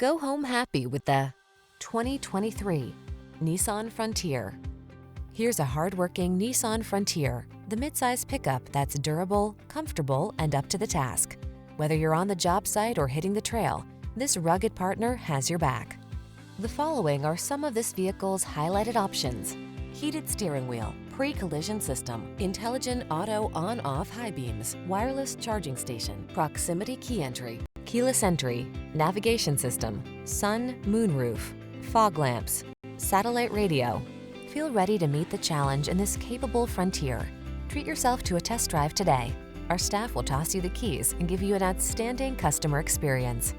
Go home happy with the 2023 Nissan Frontier. Here's a hard-working Nissan Frontier, the midsize pickup that's durable, comfortable, and up to the task. Whether you're on the job site or hitting the trail, this rugged partner has your back. The following are some of this vehicle's highlighted options: heated steering wheel, pre-collision system, intelligent auto on-off high beams, wireless charging station, proximity key entry, keyless entry, navigation system, sun, moonroof, fog lamps, satellite radio. Feel ready to meet the challenge in this capable Frontier. Treat yourself to a test drive today. Our staff will toss you the keys and give you an outstanding customer experience.